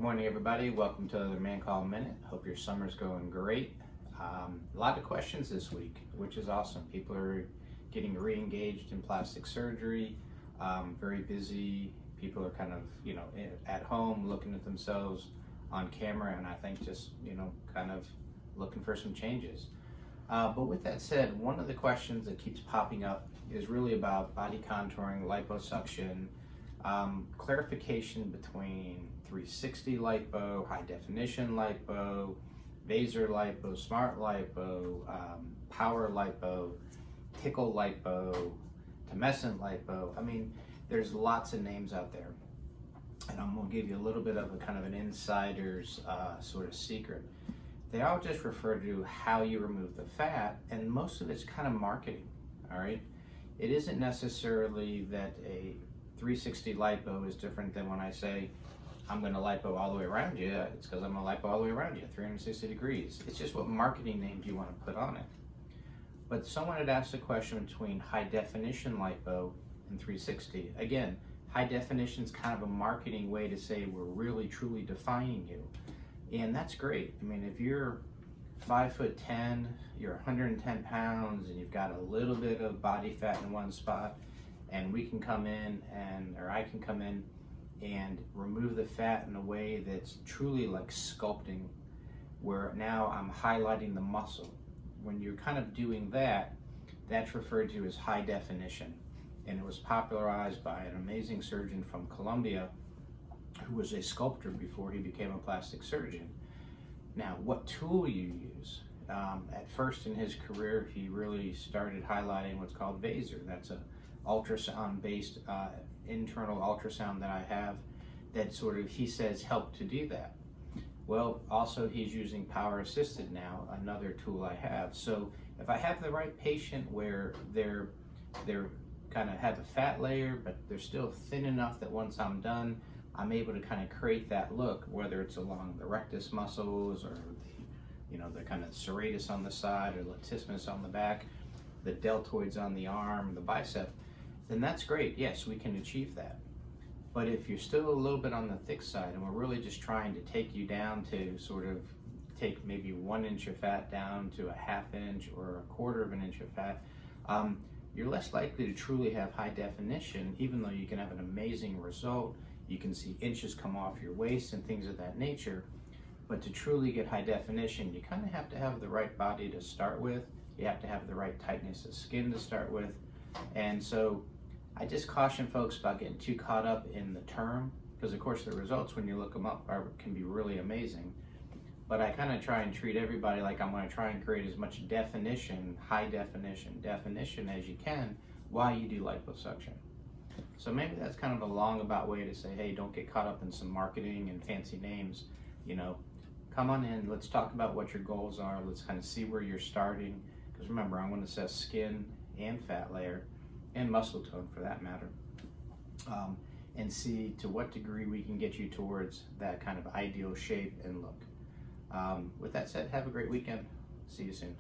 morning, everybody. Welcome to the Mancoll Minute. Hope your summer's going great. A lot of questions this week, which is awesome. People are getting re-engaged in plastic surgery, very busy. People are kind of, at home looking at themselves on camera, and I think just, kind of looking for some changes. But with that said, one of the questions that keeps popping up is really about body contouring, liposuction, clarification between 360 lipo, high definition lipo, Vaser lipo, smart lipo, power lipo, tickle lipo, tumescent lipo. I mean, there's lots of names out there. And I'm gonna give you a little bit of a kind of an insider's sort of secret. They all just refer to how you remove the fat, and most of it's kind of marketing, all right? It isn't necessarily that a 360 lipo is different than when I say, I'm gonna lipo all the way around you. It's because I'm gonna lipo all the way around you, 360 degrees. It's just what marketing name do you wanna put on it. But someone had asked a question between high definition lipo and 360. Again, high definition is kind of a marketing way to say we're really truly defining you. And that's great. I mean, if you're 5'10", you're 110 pounds, and you've got a little bit of body fat in one spot, and we can come in or I can come in and remove the fat in a way that's truly like sculpting, where now I'm highlighting the muscle. When you're kind of doing that, that's referred to as high definition. And it was popularized by an amazing surgeon from Colombia who was a sculptor before he became a plastic surgeon. Now, what tool you use? At first in his career, he really started highlighting what's called Vaser. That's a ultrasound-based internal ultrasound that I have that sort of, he says, helped to do that. Well, also he's using power assisted now, another tool I have. So if I have the right patient where they're kind of have a fat layer, but they're still thin enough that once I'm done, I'm able to kind of create that look, whether it's along the rectus muscles or the kind of serratus on the side or latissimus on the back, the deltoids on the arm, the bicep, then that's great. Yes, we can achieve that. But if you're still a little bit on the thick side and we're really just trying to take you down to sort of take maybe 1 inch of fat down to a 1/2 inch or a 1/4 inch of fat, you're less likely to truly have high definition, even though you can have an amazing result. You can see inches come off your waist and things of that nature. But to truly get high definition, you kind of have to have the right body to start with. You have to have the right tightness of skin to start with. And so I just caution folks about getting too caught up in the term, because of course the results when you look them up can be really amazing. But I kind of try and treat everybody like I'm going to try and create as much definition, high definition as you can while you do liposuction. So maybe that's kind of a long about way to say, hey, don't get caught up in some marketing and fancy names. Come on in, let's talk about what your goals are. Let's kind of see where you're starting. Because remember, I'm going to assess skin and fat layer and muscle tone for that matter. And see to what degree we can get you towards that kind of ideal shape and look. With that said, have a great weekend. See you soon.